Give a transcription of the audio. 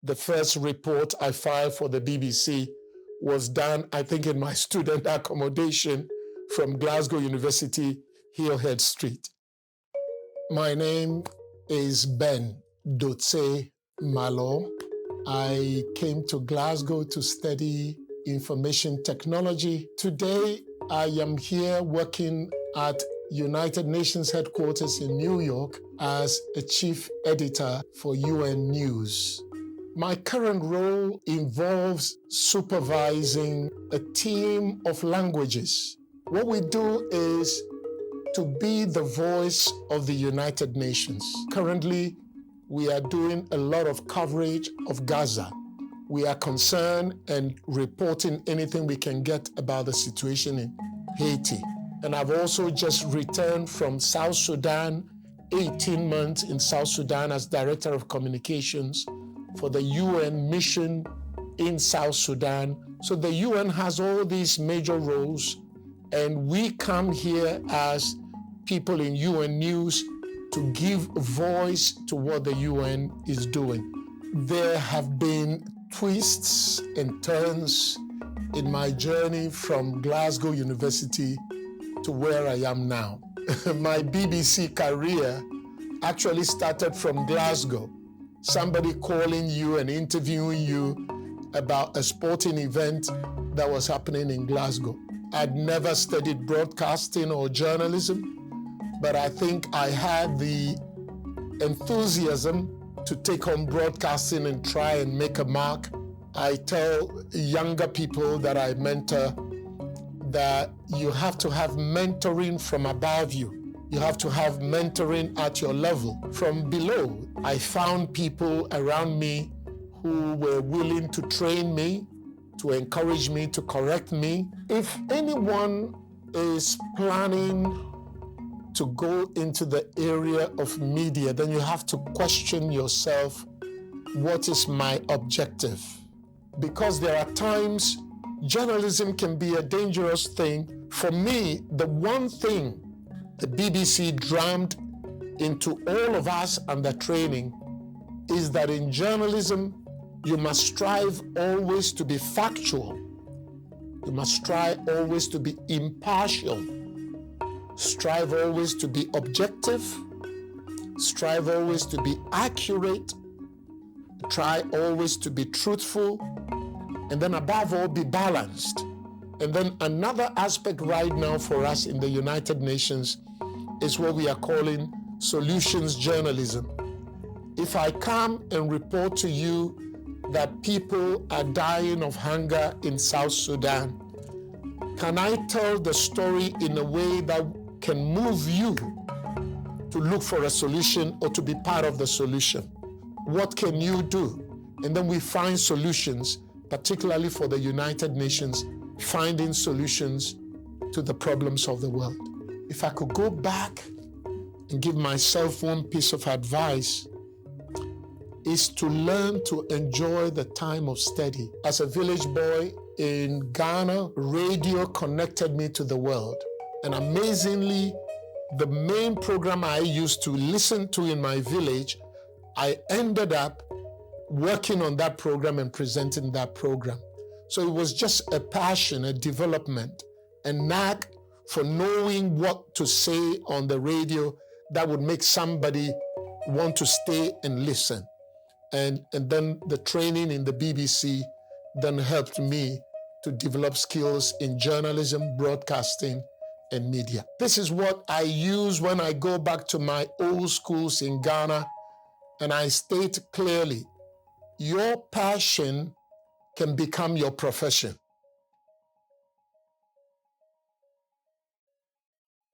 The first report I filed for the BBC was done, I think, in my student accommodation from Glasgow University, Hillhead St. My name is Ben Dotsei Malor. I came to Glasgow to study information technology. Today, I am here working at United Nations headquarters in New York as a chief editor for UN News. My current role involves supervising a team of languages. What we do is to be the voice of the United Nations. Currently, we are doing a lot of coverage of Gaza. We are concerned and reporting anything we can get about the situation in Haiti. And I've also just returned from South Sudan, 18 months in South Sudan as Director of Communications for the UN mission in South Sudan. So the UN has all these major roles, and we come here as people in UN News to give voice to what the UN is doing. There have been twists and turns in my journey from Glasgow University to where I am now. My BBC career actually started from Glasgow. Somebody calling you and interviewing you about a sporting event that was happening in Glasgow. I'd never studied broadcasting or journalism, but I think I had the enthusiasm to take on broadcasting and try and make a mark. I tell younger people that I mentor that you have to have mentoring from above you. You have to have mentoring at your level. From below, I found people around me who were willing to train me, to encourage me, to correct me. If anyone is planning to go into the area of media, then you have to question yourself, what is my objective? Because there are times journalism can be a dangerous thing. For me, the one thing the BBC drummed into all of us under training is that in journalism, you must strive always to be factual. You must strive always to be impartial. Strive always to be objective. Strive always to be accurate. Try always to be truthful. And then above all, be balanced. And then another aspect right now for us in the United Nations is what we are calling solutions journalism. If I come and report to you that people are dying of hunger in South Sudan, can I tell the story in a way that can move you to look for a solution or to be part of the solution? What can you do? And then we find solutions, particularly for the United Nations, finding solutions to the problems of the world. If I could go back and give myself one piece of advice, is to learn to enjoy the time of study. As a village boy in Ghana, radio connected me to the world. And amazingly, the main program I used to listen to in my village, I ended up working on that program and presenting that program. So it was just a passion, a development, a knack for knowing what to say on the radio that would make somebody want to stay and listen. And then the training in the BBC then helped me to develop skills in journalism, broadcasting, and media. This is what I use when I go back to my old schools in Ghana, and I state clearly, your passion can become your profession.